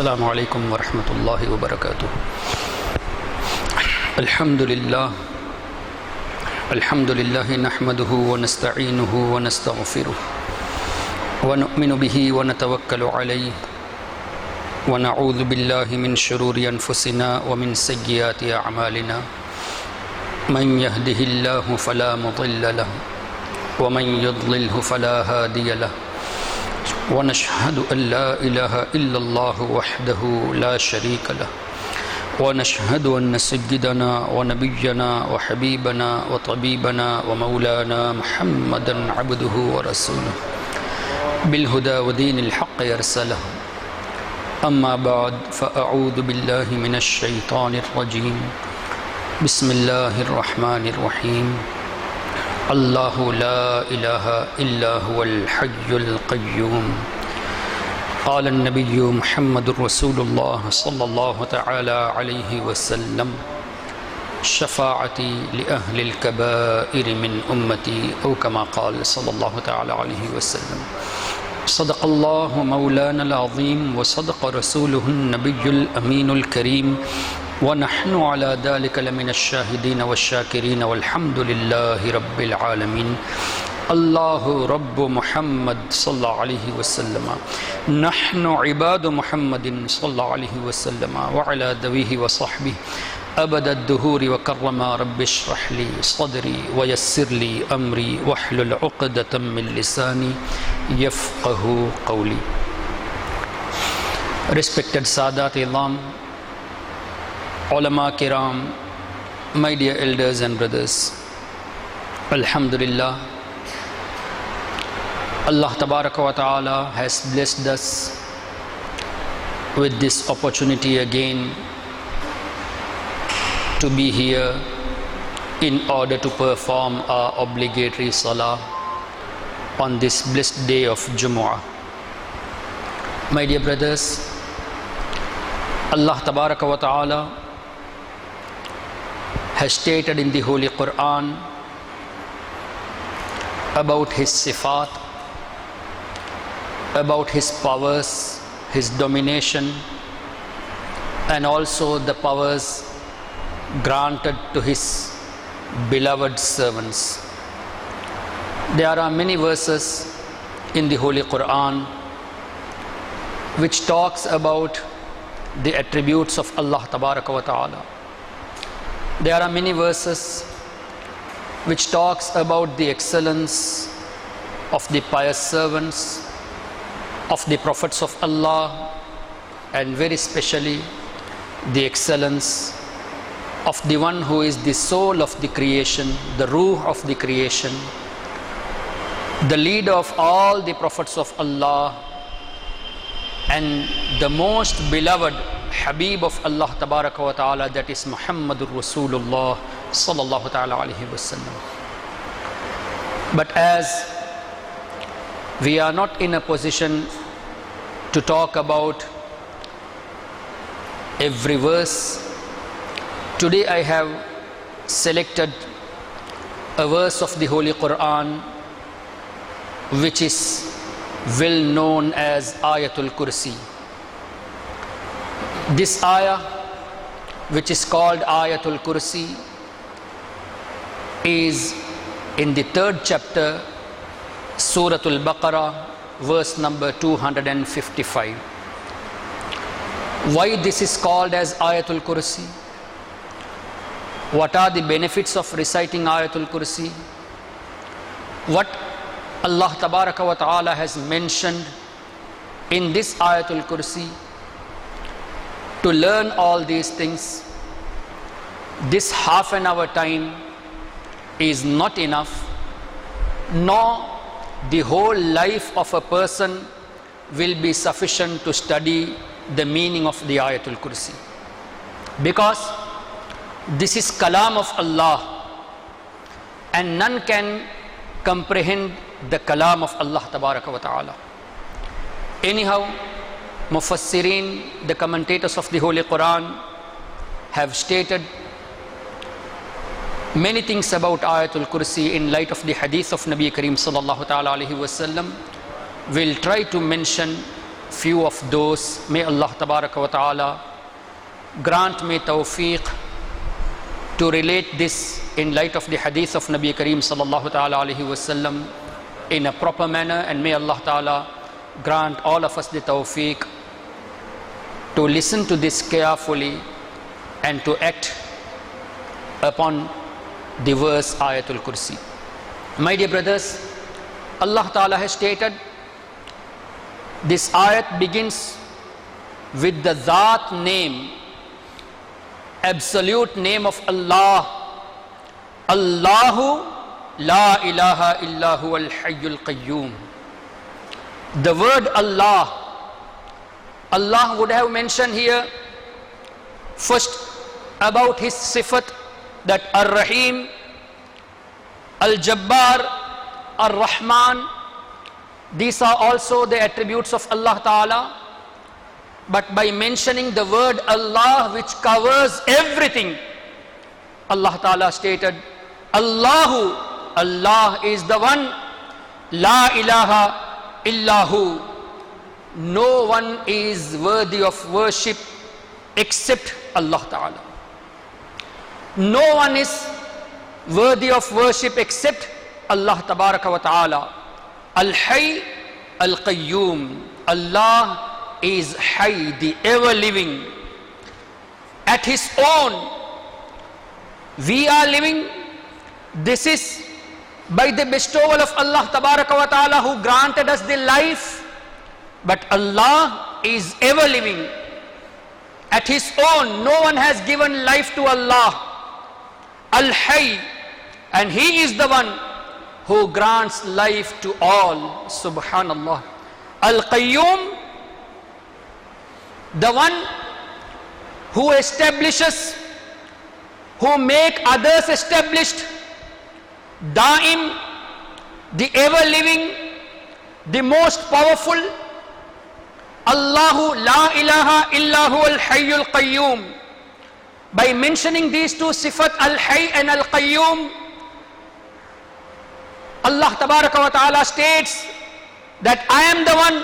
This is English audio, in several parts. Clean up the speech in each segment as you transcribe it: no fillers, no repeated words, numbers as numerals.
السلام عليكم ورحمة الله وبركاته. الحمد لله نحمده ونستعينه ونستغفره ونؤمن به ونتوكل عليه ونعوذ بالله من شرور أنفسنا ومن سيئات أعمالنا. من يهده الله فلا مضل له ومن يضلله فلا هادي له. ونشهد أن لا إله إلا الله وحده لا شريك له. ونشهد أن سيدنا ونبينا وحبيبنا وطبيبنا ومولانا محمدا عبده ورسوله بالهدى ودين الحق يرسله. أما بعد فأعوذ بالله من الشيطان الرجيم. بسم الله الرحمن الرحيم. الله لا إله إلا هو الحي القيوم. قال النبي محمد رسول الله صلى الله تعالى عليه وسلم: شفاعتي لأهل الكبائر من أمتي، أو كما قال صلى الله تعالى عليه وسلم. صدق الله مولانا العظيم وصدق رسوله النبي الأمين الكريم، ونحن على ذلك لمن الشاهدين والشاكرين، والحمد لله رب العالمين. الله رب محمد صلى الله عليه وسلم، نحن عباد محمد صلى الله عليه وسلم، وعلى ذويه وصحبه أبد الدهور وكرما. رب اشرح لي صدري ويسر لي أمري واحلل عقدة من لساني يفقه قولي. Respected Sadat Ilam, Ulama Kiram, my dear elders and brothers, Alhamdulillah, Allah Tabaraka wa Ta'ala has blessed us with this opportunity again to be here in order to perform our obligatory salah on this blessed day of Jumu'ah. My dear brothers, Allah Tabaraka wa Ta'ala has stated in the Holy Quran about His sifat, about His powers, His domination, and also the powers granted to His beloved servants. There are many verses in the Holy Quran which talks about the attributes of Allah Tabaraka wa Ta'ala. There are many verses which talks about the excellence of the pious servants, of the prophets of Allah, and very specially the excellence of the one who is the soul of the creation, the ruh of the creation, the leader of all the prophets of Allah, and the most beloved Habib of Allah Tabaraka wa Ta'ala, that is Muhammadur Rasulullah sallallahu ta'ala alayhi wa sallam. But as we are not in a position to talk about every verse, today I have selected a verse of the Holy Quran which is well known as Ayatul Kursi. This ayah, which is called Ayatul Kursi, is in the 3rd chapter, Suratul Baqarah, verse number 255. Why this is called as Ayatul Kursi? What are the benefits of reciting Ayatul Kursi? What Allah Tabaraka wa Ta'ala has mentioned in this Ayatul Kursi? To learn all these things, this half an hour time is not enough, nor the whole life of a person will be sufficient to study the meaning of the Ayatul Kursi, because this is Kalam of Allah and none can comprehend the Kalam of Allah Tabaraka wa Ta'ala. Anyhow, Mufassirin, the commentators of the Holy Quran, have stated many things about Ayatul Kursi in light of the hadith of Nabi Kareem sallallahu ta'ala alayhi wa sallam. We'll try to mention few of those. May Allah Tabaraka wa Ta'ala grant me tawfiq to relate this in light of the hadith of Nabi Kareem sallallahu ta'ala alayhi wasallam in a proper manner, and may Allah Ta'ala grant all of us the tawfiq to listen to this carefully and to act upon the verse Ayatul Kursi. My dear brothers, Allah Ta'ala has stated, this ayat begins with the Dhat name, absolute name of Allah. Allahu la ilaha illahu al-hayyul qayyum. The word Allah, Allah would have mentioned here first about his sifat, that Ar-Rahim, Al-Jabbar, Ar-Rahman. These are also the attributes of Allah Ta'ala. But by mentioning the word Allah, which covers everything, Allah Ta'ala stated, Allahu, Allah is the one, La ilaha illahu. No one is worthy of worship except Allah Ta'ala. No one is worthy of worship except Allah Tabaraka wa Ta'ala. Al-Hayy, Al-Qayyum. Allah is Hayy, the ever-living. At His own, we are living. This is by the bestowal of Allah Tabaraka wa Ta'ala, who granted us the life. But Allah is ever-living. At His own, no one has given life to Allah. Al-Hayy, and He is the one who grants life to all. Subhanallah. Al-Qayyum, the one who establishes, who make others established. Da'im, the ever-living, the most powerful. Allahu la ilaha illahu al-hayyul qayyum. By mentioning these two sifat, Al-Hayy and Al-Qayyum, Allah Tabaraka wa Ta'ala states that I am the one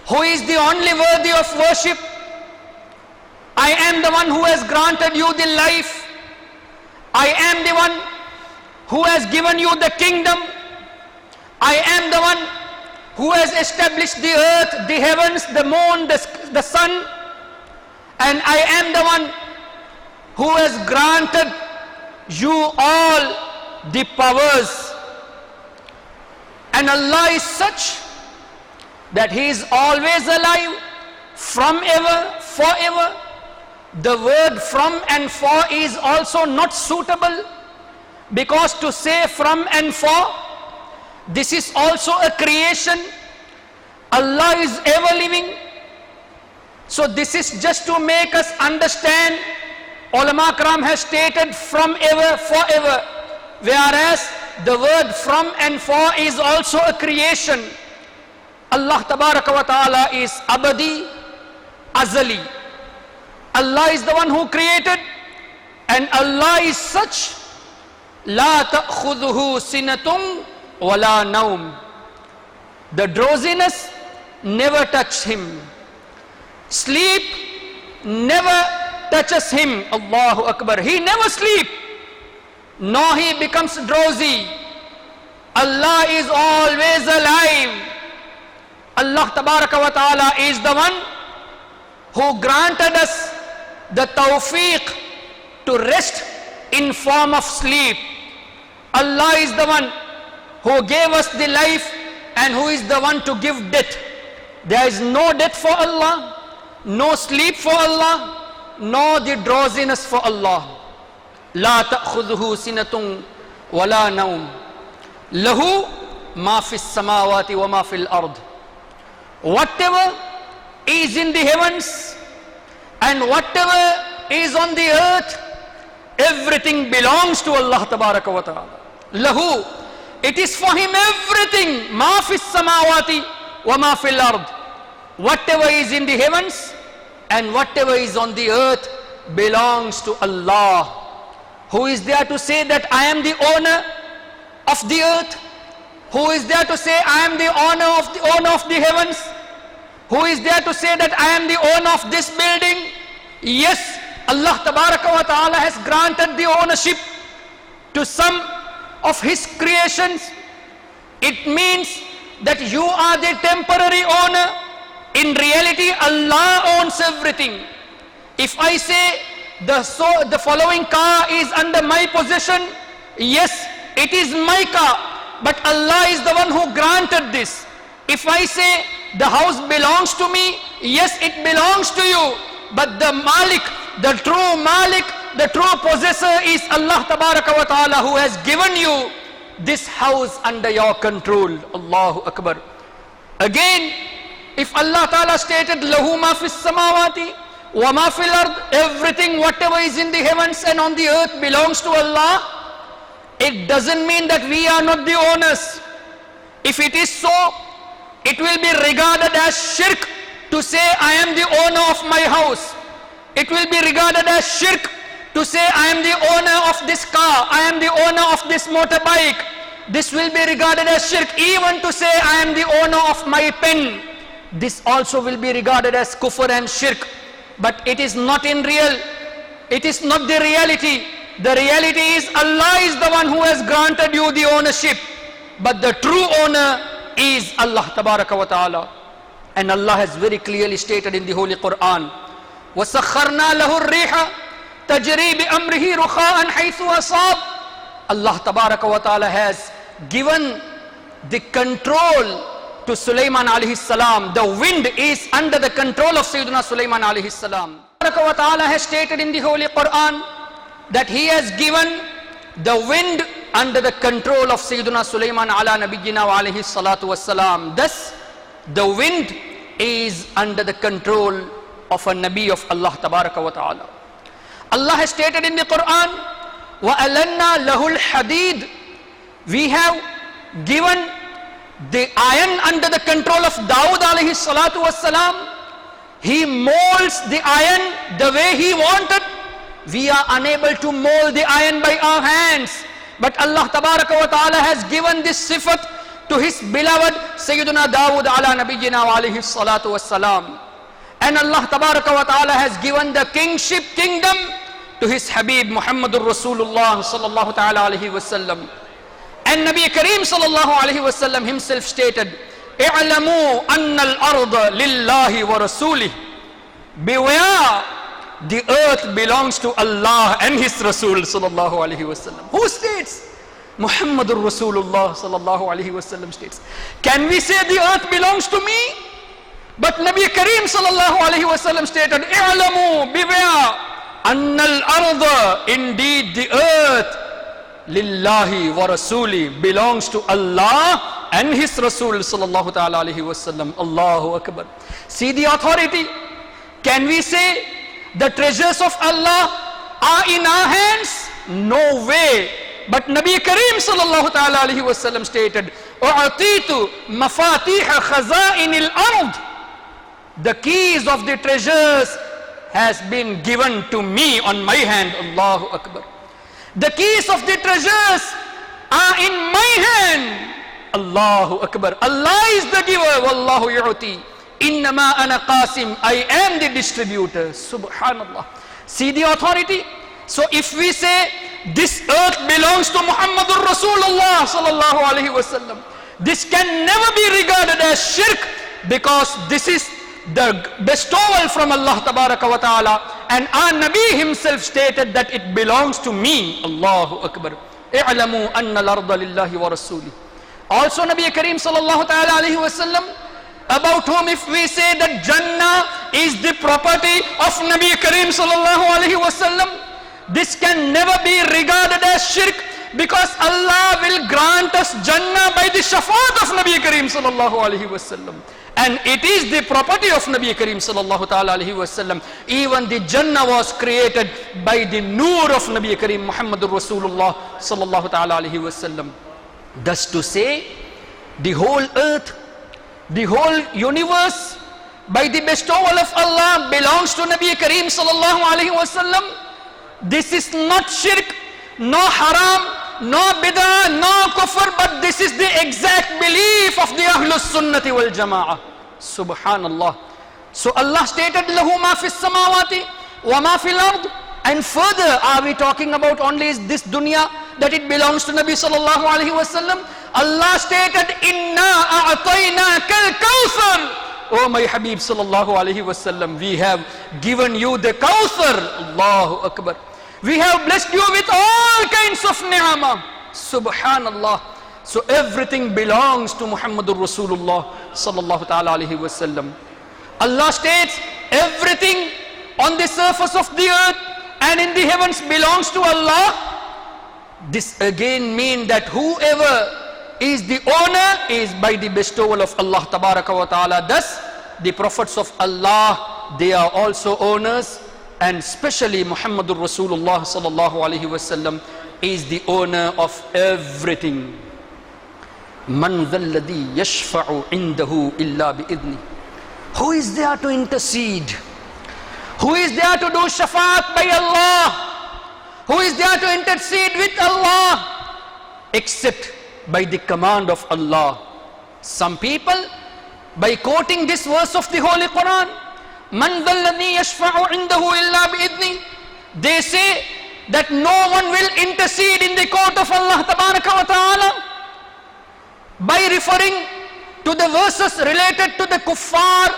who is the only worthy of worship. I am the one who has granted you the life. I am the one who has given you the kingdom. I am the one who has established the earth, the heavens, the moon, the sun. And I am the one who has granted you all the powers. And Allah is such that He is always alive, from ever, forever. The word from and for is also not suitable, because to say from and for, this is also a creation. Allah is ever living. So this is just to make us understand. Ulama Karam has stated from ever, forever, whereas the word from and for is also a creation. Allah Tabaraka wa Ta'ala is Abadi, Azali. Allah is the one who created, and Allah is such, La ta'khudhuhu sinatun wa la naum. The drowsiness never touches Him. Sleep never touches Him. Allahu Akbar. He never sleeps, nor He becomes drowsy. Allah is always alive. Allah Tabaraka wa Ta'ala is the one who granted us the tawfiq to rest in form of sleep. Allah is the one who gave us the life and who is the one to give death. There is no death for Allah, no sleep for Allah, nor the drowsiness for Allah. La ta'khudhuhu sinatun wa la naum. Lahu ma fis samawati wa ma fil ard. Whatever is in the heavens and whatever is on the earth, everything belongs to Allah Tabaraka wa Ta'ala. Lahu, it is for Him everything. Ma fis samawati wa ma fil ard. Whatever is in the heavens and whatever is on the earth belongs to Allah. Who is there to say that I am the owner of the earth? Who is there to say I am the owner of the heavens? Who is there to say that I am the owner of this building? Yes, Allah Tabaraka wa Ta'ala has granted the ownership to some of His creations. It means that you are the temporary owner. In reality, Allah owns everything. If I say the following car is under my possession, yes, it is my car, but Allah is the one who granted this. If I say the house belongs to me, yes, it belongs to you, but the Malik, the true possessor is Allah Tabaraka wa Ta'ala, who has given you this house under your control. Allahu Akbar. Again, if Allah Ta'ala stated, Lahu ma fis samawati wa ma fil ard, everything whatever is in the heavens and on the earth belongs to Allah, it doesn't mean that we are not the owners. If it is so, it will be regarded as shirk to say I am the owner of my house. It will be regarded as shirk to say I am the owner of this car, I am the owner of this motorbike. This will be regarded as shirk. Even to say I am the owner of my pen, this also will be regarded as kufr and shirk. But it is not in real. It is not the reality. The reality is Allah is the one who has granted you the ownership. But the true owner is Allah Tabaraka wa Ta'ala. And Allah has very clearly stated in the Holy Quran, وَسَخَّرْنَا لَهُ الرِّيحَ تَجْرِي بِأَمْرِهِ رُخَاءً حَيْثُ أَصَابَ. Allah Tabaraka wa Ta'ala has given the control to Sulaiman alayhi salam. The wind is under the control of Sayyidina Sulaiman alayhi salam. Allah Tabaraka wa Ta'ala has stated in the Holy Quran that He has given the wind under the control of Sayyidina Sulaiman ala nabiyyina wa alayhi salatu wassalam. Thus, the wind is under the control of a Nabi of Allah Tabaraka wa Ta'ala. Allah has stated in the Quran, وَأَلَنَّا لَهُ الْحَدِيدِ. We have given the iron under the control of Dawud alayhi salatu wassalam. He molds the iron the way he wanted. We are unable to mold the iron by our hands. But Allah Tabaraka wa Ta'ala has given this sifat to His beloved Sayyidina Dawud ala nabiyyina wa alayhi salatu wassalam. And Allah Tabaraka wa Ta'ala has given the kingdom to His Habib Muhammadur Rasulullah sallallahu ta'ala alayhi wasallam. And Nabi Kareem sallallahu alayhi wasallam himself stated, اعلموا أن الأرض لله ورسوله. Beware, the earth belongs to Allah and His Rasul sallallahu alayhi wasallam. Who states? Muhammadur Rasulullah sallallahu alayhi wasallam states. Can we say the earth belongs to me? But Nabi Kareem sallallahu alayhi wasallam stated, اعلموا, beware, أن الأرض, indeed the earth, lillahi wa rasuli, belongs to Allah and His Rasul sallallahu ta'ala alayhi wasallam. Allahu Akbar. See the authority. Can we say the treasures of Allah are in our hands? No way. But Nabi Kareem sallallahu ta'ala alayhi wasallam stated, أُعْطِيتُ مَفَاتِيحَ خَزَائِنِ الْأَرْضِ. The keys of the treasures has been given to me on my hand. Allahu Akbar. The keys of the treasures are in my hand. Allahu Akbar. Allah is the giver. Wallahu yu'ti. Innama ana qasim. I am the distributor. Subhanallah. See the authority. So if we say this earth belongs to Muhammadur Rasulullah sallallahu alaihi wasallam, this can never be regarded as shirk, because this is the bestowal from Allah Tabaraka wa Ta'ala, and our Nabi himself stated that it belongs to me. Allahu Akbar. اعلموا أن الأرض لله ورسوله. Also Nabi Kareem sallallahu ta'ala alayhi wasallam, about whom if we say that Jannah is the property of Nabi Kareem sallallahu alayhi wasallam, this can never be regarded as shirk, because Allah will grant us Jannah by the shafaat of Nabi Kareem sallallahu alayhi wasallam. And it is the property of Nabi Kareem sallallahu ta'ala alayhi wasallam. Even the Jannah was created by the nur of Nabi Kareem Muhammadur Rasulullah sallallahu ta'ala alayhi wasallam. Thus to say, the whole earth, the whole universe, by the bestowal of Allah, belongs to Nabi Kareem sallallahu alayhi wasallam. This is not shirk, no haram, no bid'ah, no kufr, but this is the exact belief of the Ahlus Sunnati wal Jama'ah. Subhanallah. So Allah stated, lahu ma fis samawati wa ma fil ard. And further, are we talking about only this dunya, that it belongs to Nabi sallallahu alaihi wasallam? Allah stated, inna a'tainaka al-kawthar. Oh my Habib sallallahu alaihi wasallam, we have given you the Kawthar. Allahu Akbar. We have blessed you with all kinds of ni'mah. Subhanallah. So everything belongs to Muhammadur Rasulullah sallallahu ta'ala alaihi wasallam. Allah states, everything on the surface of the earth and in the heavens belongs to Allah. This again means that whoever is the owner is by the bestowal of Allah tabaraka wa ta'ala. Thus, the prophets of Allah, they are also owners, and especially Muhammadur Rasulullah sallallahu alaihi wasallam is the owner of everything. Man dhalladhi yashfa'u indahu illa bi'idni. Who is there to intercede? Who is there to do shafaat by Allah? Who is there to intercede with Allah? Except by the command of Allah. Some people, by quoting this verse of the Holy Quran, Man dhalladhi yashfa'u indahu illa bi'idni, they say that no one will intercede in the court of Allah tabaraka wa ta'ala. By referring to the verses related to the kuffar,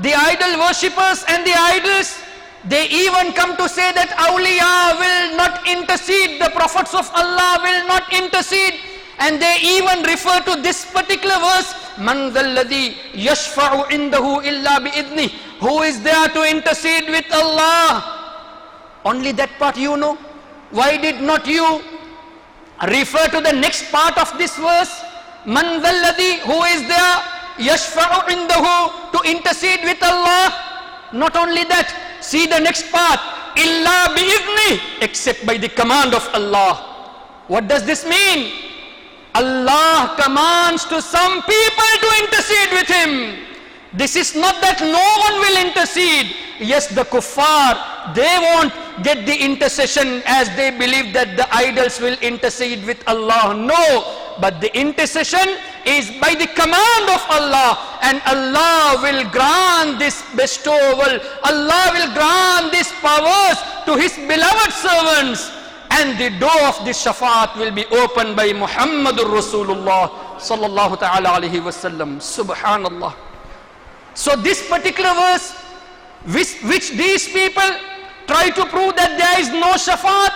the idol worshippers and the idols, they even come to say that awliya will not intercede, the prophets of Allah will not intercede. And they even refer to this particular verse, Man dhalladhi yashfa'u indahu illa bi'idni. Who is there to intercede with Allah? Only that part you know. Why did not you refer to the next part of this verse? Man dhalladhi, who is there? Yashfa'u indahu, to intercede with Allah. Not only that, see the next part, illa bi'idni, except by the command of Allah. What does this mean? Allah commands to some people to intercede with Him. This is not that no one will intercede. Yes, the kuffar, they won't get the intercession as they believe that the idols will intercede with Allah. No, but the intercession is by the command of Allah, and Allah will grant this bestowal. Allah will grant these powers to His beloved servants. And the door of this shafaat will be opened by Muhammadur Rasulullah sallallahu ta'ala alaihi wasallam. Subhanallah. So this particular verse, which these people try to prove that there is no shafaat,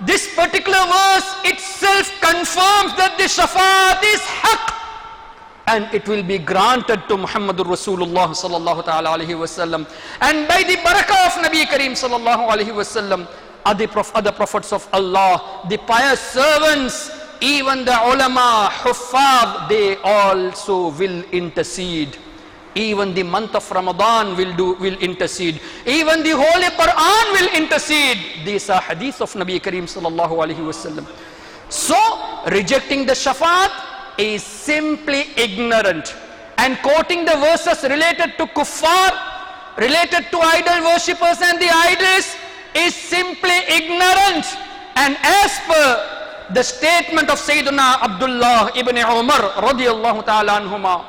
this particular verse itself confirms that the shafaat is haqq, and it will be granted to Muhammadur Rasulullah sallallahu ta'ala alaihi wasallam. And by the barakah of Nabi Kareem sallallahu alaihi wasallam, other prophets of Allah, the pious servants, even the ulama, huffaz, they also will intercede. Even the month of Ramadan will intercede. Even the Holy Quran will intercede. These are hadith of Nabi Kareem sallallahu alaihi wasallam. So, rejecting the shafaat is simply ignorant. And quoting the verses related to kuffar, related to idol worshippers and the idols, is simply ignorant. And as per the statement of Sayyidina Abdullah ibn Umar radiyallahu ta'ala anhuma,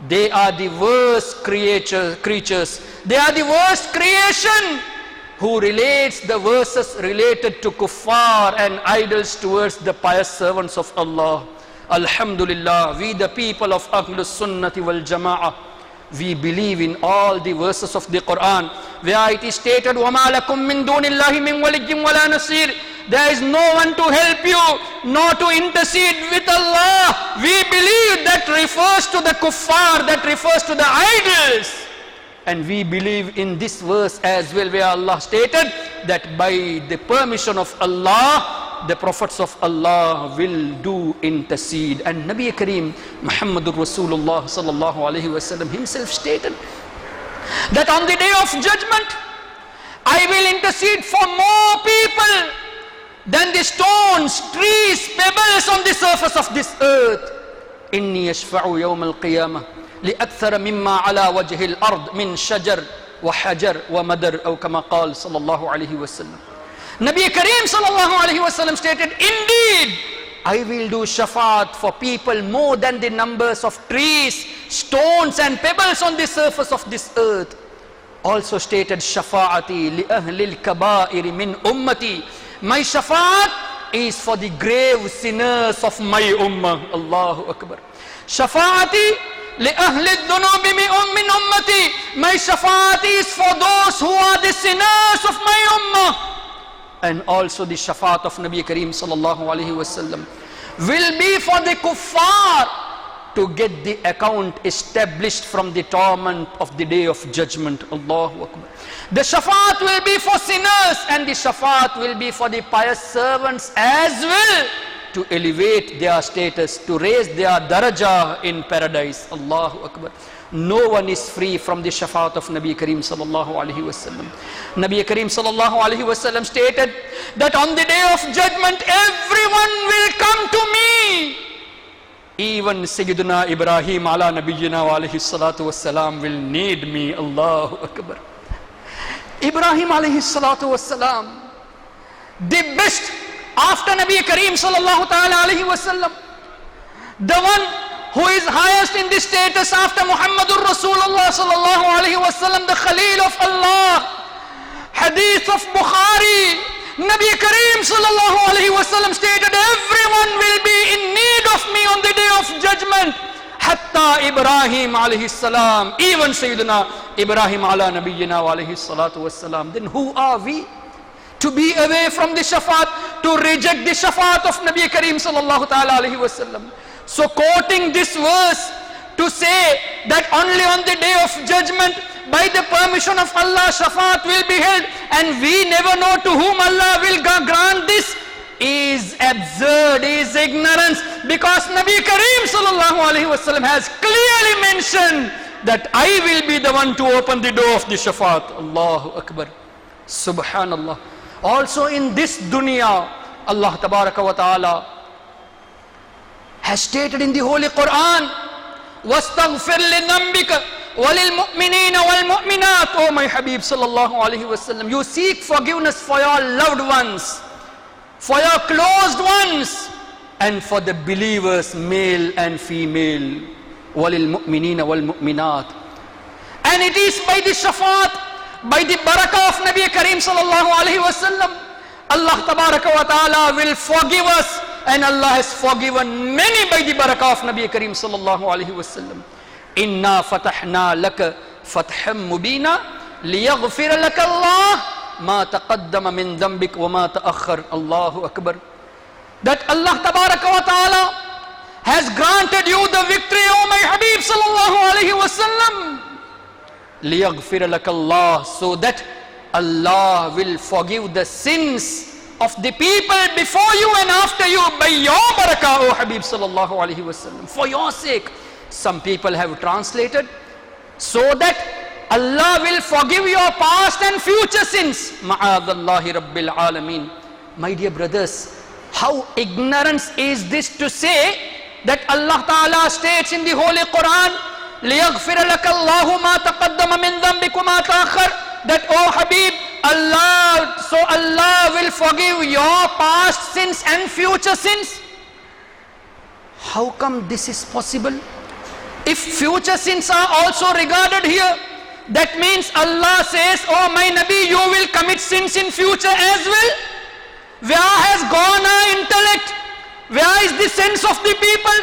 they are the worst creatures. They are the worst creation who relates the verses related to kuffar and idols towards the pious servants of Allah. Alhamdulillah, we the people of Ahlus Sunnati wal Jama'ah, we believe in all the verses of the Quran where it is stated, وَمَا لَكُم مِّن دُونِ اللَّهِ مِن وَلِيٍّ وَلَا نَصِيرٍ. There is no one to help you, nor to intercede with Allah. We believe that refers to the kuffar, that refers to the idols. And we believe in this verse as well, where Allah stated that by the permission of Allah, the prophets of Allah will do intercede. And Nabi Kareem Muhammadur Rasulullah sallallahu alaihi wasallam himself stated that on the day of judgment, I will intercede for more people than the stones, trees, pebbles on the surface of this earth. Inni yashfa'u yawm al-qiyamah li'akthara mimma ala wajhi al-ard min shajar wa hajar wa madar, aw kama qala sallallahu alaihi wasallam. Nabi Kareem sallallahu alaihi wasallam stated, indeed, I will do shafaat for people more than the numbers of trees, stones and pebbles on the surface of this earth. Also stated, shafaati li ahlil kaba'iri min ummati. My shafaat is for the grave sinners of my ummah. Allahu Akbar. Shafaati li ahli dhunubi min ummati. My shafaat is for those who are the sinners of my ummah. And also the shafaat of Nabi Kareem sallallahu alaihi wasallam will be for the kuffar to get the account established from the torment of the day of judgment. Allahu Akbar. The shafaat will be for sinners, and the shafaat will be for the pious servants as well, to elevate their status, to raise their daraja in paradise. Allahu Akbar. No one is free from the shafaat of Nabi Kareem sallallahu alaihi wasallam. Nabi Kareem sallallahu alaihi wasallam stated that on the day of judgment everyone will come to me. Even Sayyiduna Ibrahim ala nabiyyina wa alayhi salatu wassalam will need me. Allahu Akbar. Ibrahim alayhi salatu wassalam, the best after Nabi Kareem sallallahu ta'ala alayhi wasallam, the one who is highest in the status after Muhammadur Rasulullah sallallahu alayhi wasallam, the Khalil of Allah. Hadith of Bukhari, Nabi Kareem sallallahu alayhi wasallam stated, everyone will be in need of me on the day of judgment, hatta Ibrahim alayhi salam, even Sayyidina Ibrahim ala nabiyyina wa alayhi salatu wassalam. Then who are we to be away from the shafaat, to reject the shafaat of Nabi Kareem sallallahu ta'ala alayhi wasallam? So quoting this verse to say that only on the day of judgment, by the permission of Allah, shafaat will be held, and we never know to whom Allah will grant this, is absurd, is ignorance, because Nabi Kareem sallallahu alaihi wasallam has clearly mentioned that I will be the one to open the door of the shafaat. Allahu Akbar. Subhanallah. Also in this dunya, Allah tabaraka wa ta'ala has stated in the Holy Quran, وَاسْتَغْفِرْ لِذَنْبِكَ وَلِلْمُؤْمِنِينَ وَالْمُؤْمِنَاتِ. Oh my Habib sallallahu alaihi wasallam, you seek forgiveness for your loved ones, for your closed ones, and for the believers, male and female. وَلِلْمُؤْمِنِينَ وَالْمُؤْمِنَاتِ. And it is by the shafaat, by the barakah of Nabi Kareem sallallahu alaihi wasallam, Allah tabaraka wa ta'ala will forgive us, and Allah has forgiven many by the barakah of Nabi Kareem sallallahu alaihi wasallam. Inna fatahna laka fatham mubina liyaghfir laka Allah ma taqaddama min dhanbik wa ma ta'akhkhar. Allahu Akbar. That Allah tabaraka wa ta'ala has granted you the victory, O my Habib sallallahu alaihi wasallam. Liyaghfir laka Allah, so that Allah will forgive the sins of the people before you and after you by your barakah, O Habib sallallahu alaihi wasallam, for your sake. Some people have translated, so that Allah will forgive your past and future sins. Ma'adallahi Rabbil Alameen. My dear brothers, how ignorance is this to say that Allah Ta'ala states in the Holy Quran, لِيَغْفِرَ لَكَ اللَّهُ مَا تَقَدَّمَ مِنْ ذَنْبِكَ وَمَا تَأَخَّرَ, that, oh Habib, Allah will forgive your past sins and future sins. How come this is possible? If future sins are also regarded here, that means Allah says, oh my Nabi, you will commit sins in future as well. Where has gone our intellect? Where is the sense of the people?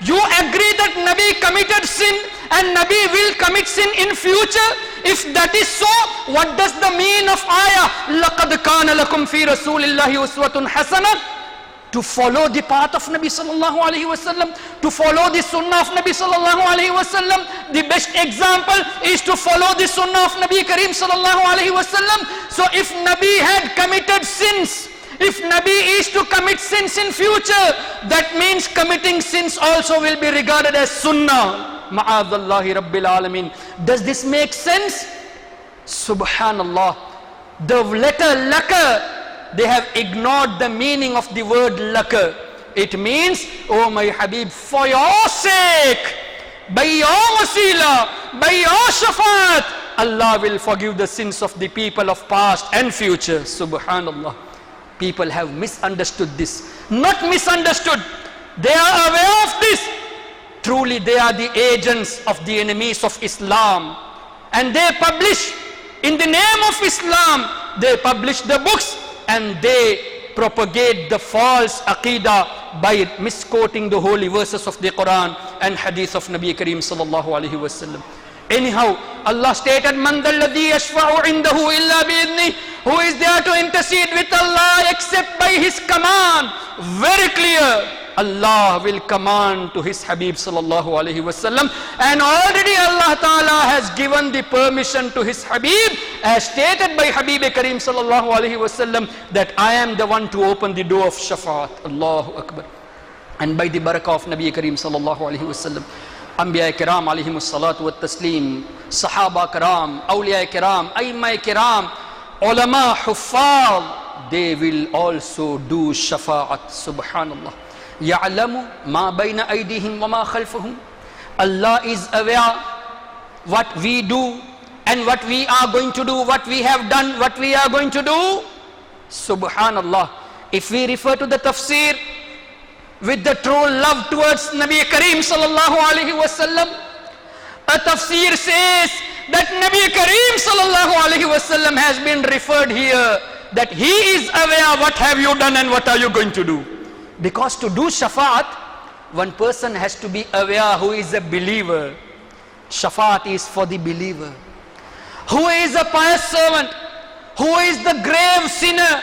You agree that Nabi committed sin and Nabi will commit sin in future? If that is so, what does the mean of ayah لَقَدْ كَانَ لَكُمْ فِي رَسُولِ اللَّهِ أُسْوَةٌ حَسَنَةٌ? To follow the path of Nabi sallallahu alaihi wasallam, to follow the sunnah of Nabi sallallahu alaihi wasallam. The best example is to follow the sunnah of Nabi Kareem sallallahu alaihi wasallam. So if Nabi had committed sins, if Nabi is to commit sins in future, that means committing sins also will be regarded as sunnah. Ma'adallahi Rabbil Alameen. Does this make sense? Subhanallah. The letter laka, they have ignored the meaning of the word laka. It means, oh my Habib, for your sake, by your wasila, by your shafaat, Allah will forgive the sins of the people of past and future. Subhanallah. People have misunderstood this. Not misunderstood. They are aware of this. Truly they are the agents of the enemies of Islam. And they publish, in the name of Islam, they publish the books and they propagate the false aqidah by misquoting the holy verses of the Quran and hadith of Nabi Kareem sallallahu alaihi wasallam. Anyhow, Allah stated, Man dalladhi yashfa'u indahu illa bi'idhnih. Who is there to intercede with Allah except by His command? Very clear. Allah will command to His Habib sallallahu alaihi wasallam, and already Allah Ta'ala has given the permission to His Habib, as stated by Habib Kareem sallallahu alaihi wasallam, that I am the one to open the door of Shafa'at. Allahu Akbar. And by the barakah of Nabi Kareem sallallahu alaihi wasallam, Anbiya Kiram alaihimus salatu wa taslim, Sahaba Kiram, Awliya Kiram, Aimma Kiram, Ulama, Huffaz, they will also do Shafa'at. Subhanallah. يَعْلَمُ مَا بَيْنَ أَيْدِيهِمْ وَمَا خَلْفَهُمْ. Allah is aware what we do and what we are going to do, what we have done, what we are going to do. Subhanallah. If we refer to the tafsir with the true love towards Nabi Kareem sallallahu alaihi wasallam, a tafsir says that Nabi Kareem sallallahu alaihi wasallam has been referred here, that he is aware what have you done and what are you going to do. Because to do Shafa'at, one person has to be aware who is a believer. Shafa'at is for the believer. Who is a pious servant? Who is the grave sinner?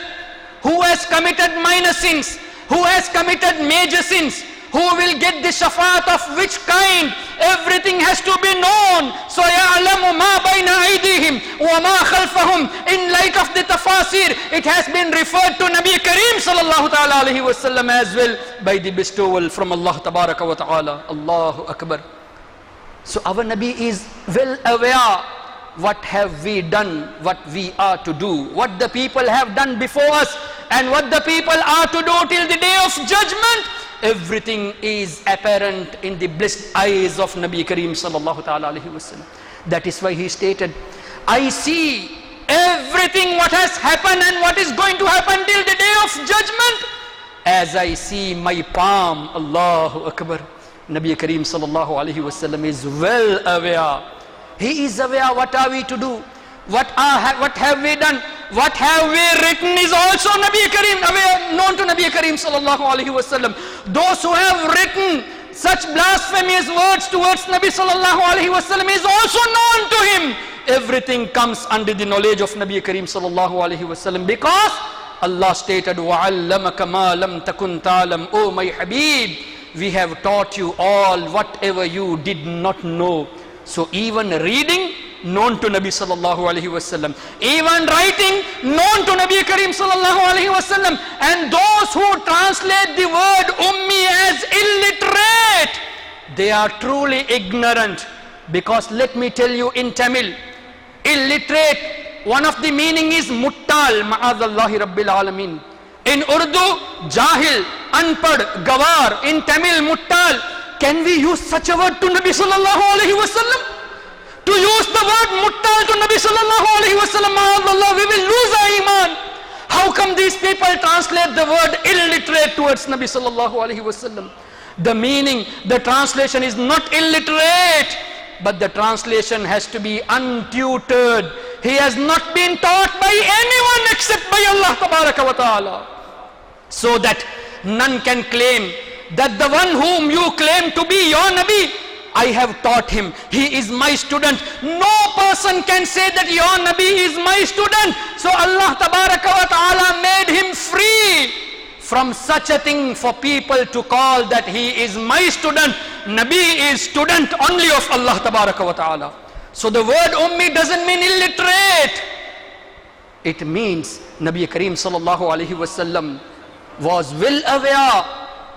Who has committed minor sins? Who has committed major sins? Who will get the Shafa'at of which kind? Everything has to be known. So يَعْلَمُ مَا بَيْنَ أَيْدِيهِمْ وَمَا خَلْفَهُمْ. In light of the tafasir, it has been referred to Nabi Kareem sallallahu ta'ala alayhi wasallam as well, by the bestowal from Allah tabaraka wa ta'ala. Allahu Akbar. So our Nabi is well aware what have we done, what we are to do, what the people have done before us, and what the people are to do till the day of judgment. Everything is apparent in the blessed eyes of Nabi Kareem sallallahu ta'ala alayhi wasallam. That is why he stated, I see everything what has happened and what is going to happen till the day of judgment as I see my palm. Allahu Akbar. Nabi Kareem sallallahu alayhi wasallam is well aware. He is aware what are we to do, what have we done, what have we written is also Nabi Kareem aware, known to Nabi Kareem sallallahu alaihi wasallam. Those who have written such blasphemous words towards Nabi sallallahu alaihi wasallam is also known to him. Everything comes under the knowledge of Nabi Kareem sallallahu alaihi wasallam, because Allah stated, وَعَلَّمَكَ مَا لَمْ تَكُنْ تَعْلَمْ. Oh my Habib, we have taught you all whatever you did not know. So even reading, known to Nabi sallallahu alaihi wasallam. Even writing, known to Nabi Kareem sallallahu alaihi wasallam. And those who translate the word ummi as illiterate, they are truly ignorant. Because let me tell you, in Tamil, illiterate, one of the meaning is muttal, ma'adallahi rabbil alameen. In Urdu, jahil, unpad, gawar. In Tamil, muttal. Can we use such a word to Nabi sallallahu alaihi wasallam? To use the word muttal to Nabi sallallahu alaihi wasallam, ma'adallah, we will lose our iman. How come these people translate the word illiterate towards Nabi sallallahu alaihi wasallam? The meaning, the translation is not illiterate, but the translation has to be untutored. He has not been taught by anyone except by Allah tabaraka wa ta'ala. So that none can claim that the one whom you claim to be your Nabi, I have taught him, he is my student. No person can say that your Nabi is my student. So Allah tabaraka wa ta'ala made him free from such a thing for people to call that he is my student. Nabi is student only of Allah tabaraka wa ta'ala. So the word ummi doesn't mean illiterate. It means Nabi Kareem sallallahu alaihi wasallam was well aware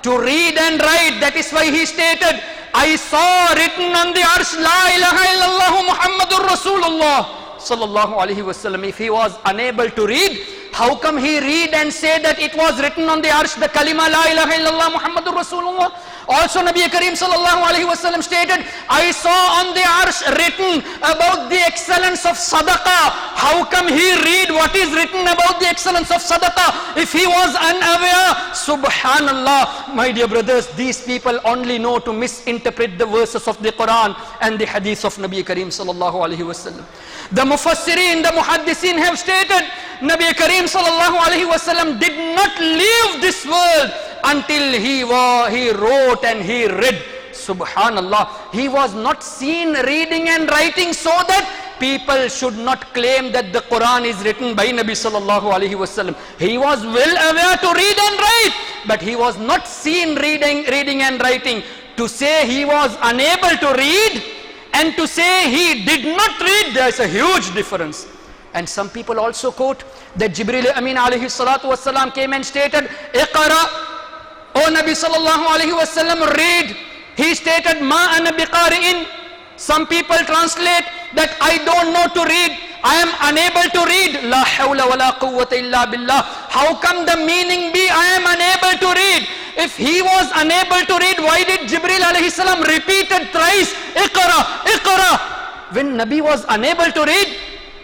to read and write. That is why he stated, I saw written on the arsh, La ilaha illallah Muhammadur Rasulullah sallallahu alaihi wasallam. If he was unable to read, how come he read and say that it was written on the arsh, the kalima La ilaha illallah Muhammadur Rasulullah? Also Nabi Kareem sallallahu alaihi wasallam stated, I saw on the arsh written about the excellence of sadaqah. How come he read what is written about the excellence of sadaqah if he was unaware? Subhanallah. My dear brothers, these people only know to misinterpret the verses of the Quran and the hadith of Nabi Kareem sallallahu alaihi wasallam. The Mufassirin, the Muhaddisin have stated, Nabi Kareem sallallahu alaihi wasallam did not leave this world until he wrote and he read. Subhanallah. He was not seen reading and writing so that people should not claim that the Quran is written by Nabi sallallahu alaihi wasallam. He was well aware to read and write, but he was not seen reading and writing. To say he was unable to read and to say he did not read, there is a huge difference. And some people also quote that Jibreel Amin alayhi salatu wasalam came and stated, Iqra, O Nabi sallallahu alayhi wasallam, read. He stated, Ma ana biqari'in. Some people translate that I don't know to read, I am unable to read. La hawla wa la quwwata illa billah. How come the meaning be I am unable to read? If he was unable to read, why did Jibreel alayhi salam repeated thrice, Iqra, Iqra? When Nabi was unable to read,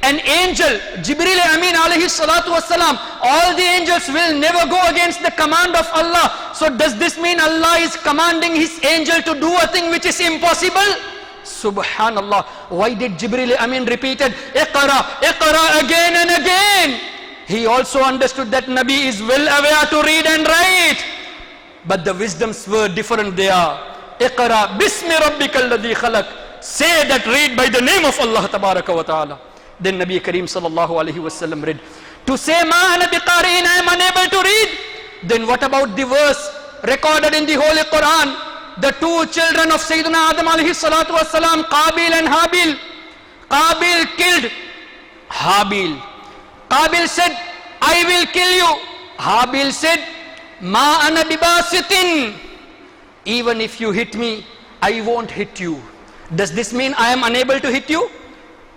an angel, Jibreel Amin alayhi salatu wasalam, all the angels will never go against the command of Allah. So does this mean Allah is commanding his angel to do a thing which is impossible? Subhanallah. Why did Jibreel Amin repeated Iqra, Iqra again and again? He also understood that Nabi is well aware to read and write, but the wisdoms were different there. Iqra bismi rabbikal ladhi khalaq. Say that, read by the name of Allah tabaraka wa ta'ala. Then Nabi Kareem sallallahu alaihi wasallam read. To say ma ana biqari'in, I am unable to read. Then what about the verse recorded in the Holy Quran? The two children of Sayyidina Adam alayhi salatu wasalam, Qabil and Habil. Qabil killed Habil. Qabil said, I will kill you. Habil said, ma ana bibasitin. Even if you hit me, I won't hit you. Does this mean I am unable to hit you?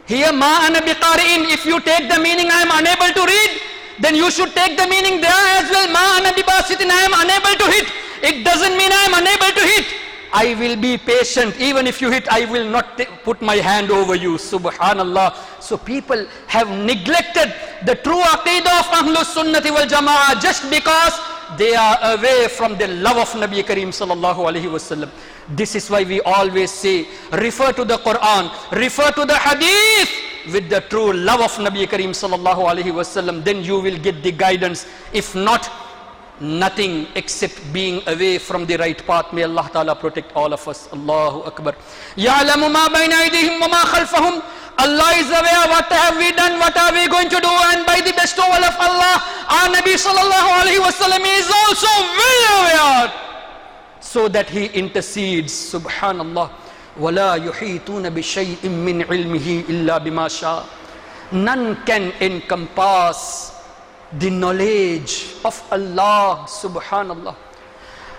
Here, ma ana biqari'in, if you take the meaning I am unable to read, then you should take the meaning there as well. Ma ana bibasitin, I am unable to hit. It doesn't mean I am unable to hit. I will be patient. Even if you hit, I will not put my hand over you. Subhanallah. So people have neglected the true aqidah of Ahlus Sunnati wal Jama'ah just because they are away from the love of Nabi Kareem sallallahu alaihi wasallam. This is why we always say, refer to the Quran, refer to the Hadith with the true love of Nabi Kareem sallallahu alaihi wasallam. Then you will get the guidance. If not, nothing except being away from the right path. May Allah Ta'ala protect all of us. Allahu Akbar. Ya'lamu ma bayna aydihim wa ma khalfahum. Allah is aware what have we done, what are we going to do, and by the bestowal of Allah, our Nabi sallallahu alaihi wasallam is also well aware, so that he intercedes. Subhanallah. وَلَا يُحِيطُونَ بِشَيْءٍ مِّنْ عِلْمِهِ إِلَّا بِمَا شَاءَ. None can encompass the knowledge of Allah. Subhanallah.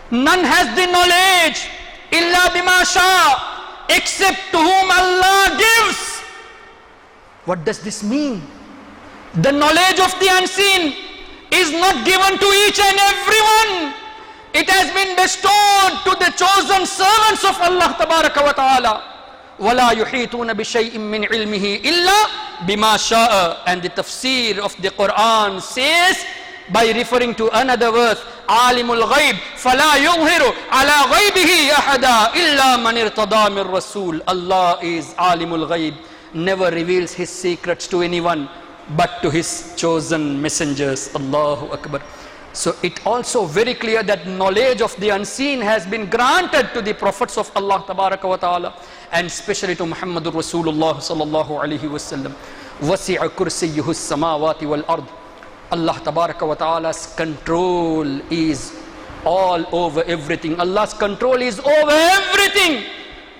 None has the knowledge illa bima sha, except to whom Allah gives. What does this mean? The knowledge of the unseen is not given to each and everyone. It has been bestowed to the chosen servants of Allah tabaraka wa ta'ala. وَلَا يُحِيطُونَ بِشَيْءٍ مِّنْ عِلْمِهِ إِلَّا بِمَا شَاءَ. And the tafsir of the Quran says, by referring to another verse, عَالِمُ الْغَيْبِ فَلَا يُظْهِرُ عَلَى غَيْبِهِ أَحَدًا إِلَّا مَنِ ارْتَضَى مِنْ رَسُولٍ. Allah is عَالِمُ الْغَيْبِ, never reveals his secrets to anyone but to his chosen messengers. Allahu Akbar. So it also very clear that knowledge of the unseen has been granted to the prophets of Allah tabaraka wa ta'ala, and especially to Muhammadur Rasulullah sallallahu alaihi wasallam. Wasi'a kursiyyuhu as-samawati wal ard. Allah tabaraka wa ta'ala's control is all over everything. Allah's control is over everything.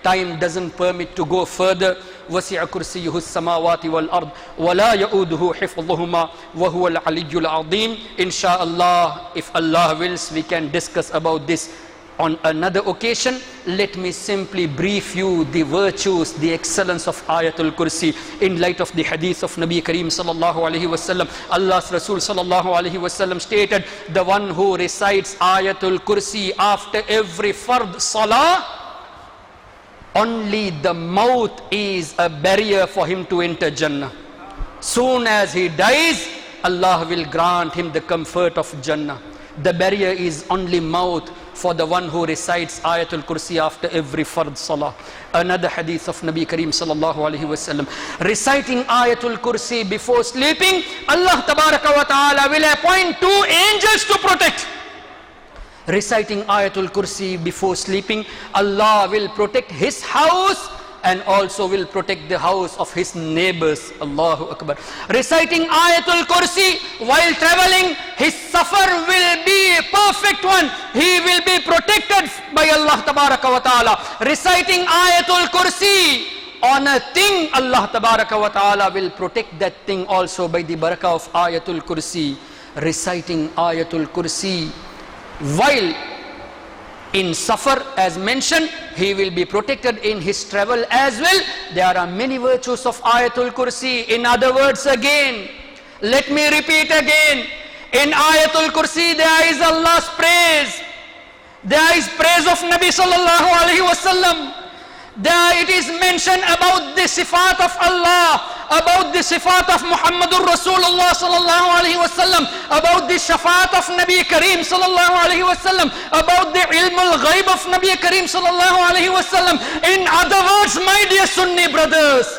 Time doesn't permit to go further. وَسِعَ كُرْسِيُّهُ السَّمَاوَاتِ وَالْأَرْضِ وَلَا يَؤُودُهُ حِفْظُهُمَا وَهُوَ الْعَلِيُّ الْعَظِيمُ. Inshallah, if Allah wills, we can discuss about this On another occasion, let me simply brief you the virtues, the excellence of Ayatul Kursi in light of the hadith of Nabi Kareem sallallahu alaihi wasallam. Allah's Rasul sallallahu alaihi wasallam stated, the one who recites Ayatul Kursi after every fard salah, only the mouth is a barrier for him to enter Jannah. Soon as he dies, Allah will grant him the comfort of Jannah. The barrier is only mouth for the one who recites Ayatul Kursi after every fard salah. Another hadith of Nabi Kareem sallallahu alaihi wasallam, reciting Ayatul Kursi before sleeping, Allah tabaraka wa ta'ala will appoint 2 angels to protect. Reciting Ayatul Kursi before sleeping, Allah will protect his house and also will protect the house of his neighbors. Allahu Akbar. Reciting Ayatul Kursi while traveling, his safar will be a perfect one. He will be protected by Allah Tabaraka wa Ta'ala. Reciting Ayatul Kursi on a thing, Allah Tabaraka wa Ta'ala will protect that thing also by the barakah of Ayatul Kursi. Reciting Ayatul Kursi while in safar, as mentioned, he will be protected in his travel as well. There are many virtues of Ayatul Kursi. In other words again, let me repeat again, in Ayatul Kursi there is Allah's praise, there is praise of Nabi sallallahu alaihi wasallam. There it is mentioned about the sifat of Allah, about the sifat of Muhammadur Rasulullah sallallahu alaihi wasallam, about the shafaat of Nabi Kareem sallallahu alaihi wasallam, about the ilmul ghaib of Nabi Kareem sallallahu alaihi wasallam. In other words, my dear Sunni brothers,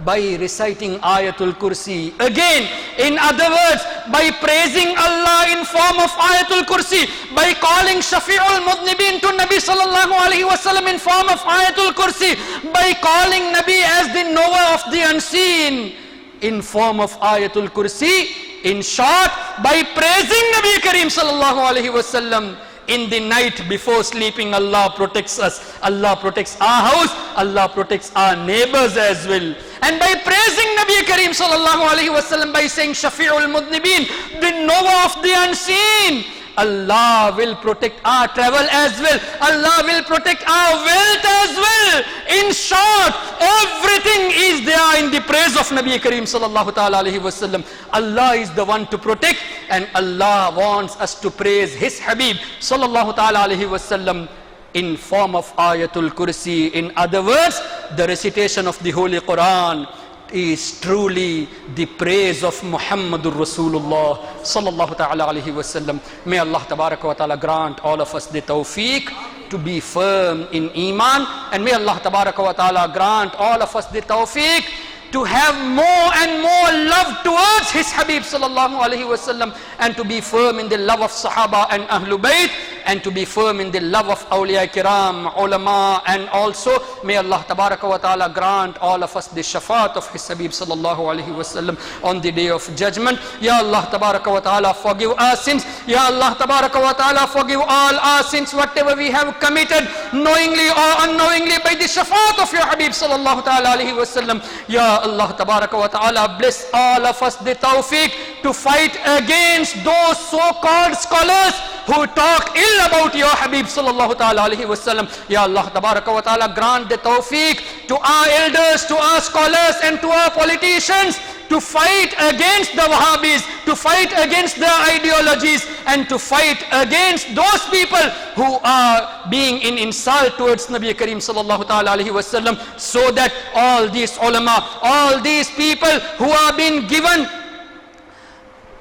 by reciting Ayatul Kursi, again, in other words, by praising Allah in form of Ayatul Kursi, by calling Shafi'ul Mudnibin to Nabi sallallahu alaihi wasallam in form of Ayatul Kursi, by calling Nabi as the knower of the unseen in form of Ayatul Kursi, in short, by praising Nabi Kareem sallallahu alaihi wasallam in the night before sleeping, Allah protects us. Allah protects our house, Allah protects our neighbors as well. And by praising Nabi Kareem sallallahu alaihi wasallam, by saying Shafi'ul Mudnibin, the knower of the unseen, Allah will protect our travel as well. Allah will protect our wealth as well. In short, everything is there in the praise of Nabi Kareem sallallahu ta'ala alaihi wasallam. Allah is the one to protect, and Allah wants us to praise His Habib sallallahu ta'ala alaihi wasallam in form of Ayatul Kursi. In other words, the recitation of the Holy Quran is truly the praise of Muhammadur Rasulullah sallallahu ta'ala alaihi wasallam. May Allah tabaraka wa ta'ala grant all of us the tawfiq to be firm in Iman, and may Allah tabaraka wa ta'ala grant all of us the tawfiq to have more and more love towards His Habib sallallahu alaihi wasallam, and to be firm in the love of Sahaba and Ahlul Bayt, and to be firm in the love of Awliya Kiram, Ulama, and also may Allah tabaraka wa ta'ala grant all of us the shafaat of His Habib sallallahu alaihi wasallam on the day of judgment. Ya Allah tabaraka wa ta'ala, forgive our sins. Ya Allah tabaraka wa ta'ala, forgive all our sins, whatever we have committed knowingly or unknowingly, by the shafaat of Your Habib sallallahu ta'ala alaihi wasallam. Ya Allah tabaraka wa ta'ala, bless all of us the tawfiq to fight against those so-called scholars who talk ill about Your Habib sallallahu ta'ala alaihi wasallam. Ya Allah tabaraka wa ta'ala, grant the tawfiq to our elders, to our scholars, and to our politicians to fight against the Wahhabis, to fight against their ideologies, and to fight against those people who are being in insult towards Nabi Kareem sallallahu ta'ala alaihi wasallam, so that all these ulama, all these people who are being given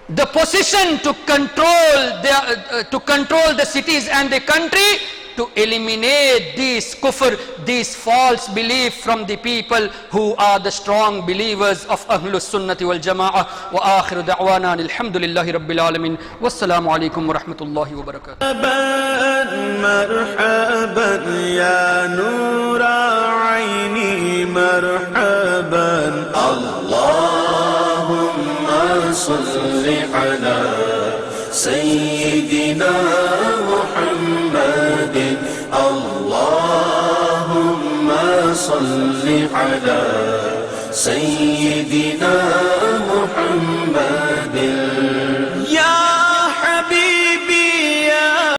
the position to control the cities and the country, to eliminate this kufr, this false belief from the people who are the strong believers of Ahlus Sunnati wal Jama'ah. Wa akhiru da'wana alhamdulillahi rabbil alamin. Wassalamu alaikum wa rahmatullahi wa barakatuh. Marhaban ya nura aini, marhaban. Allahumma salli ala Sayyidina Muhammadin. Allahumma salli ala Sayyidina Muhammadin.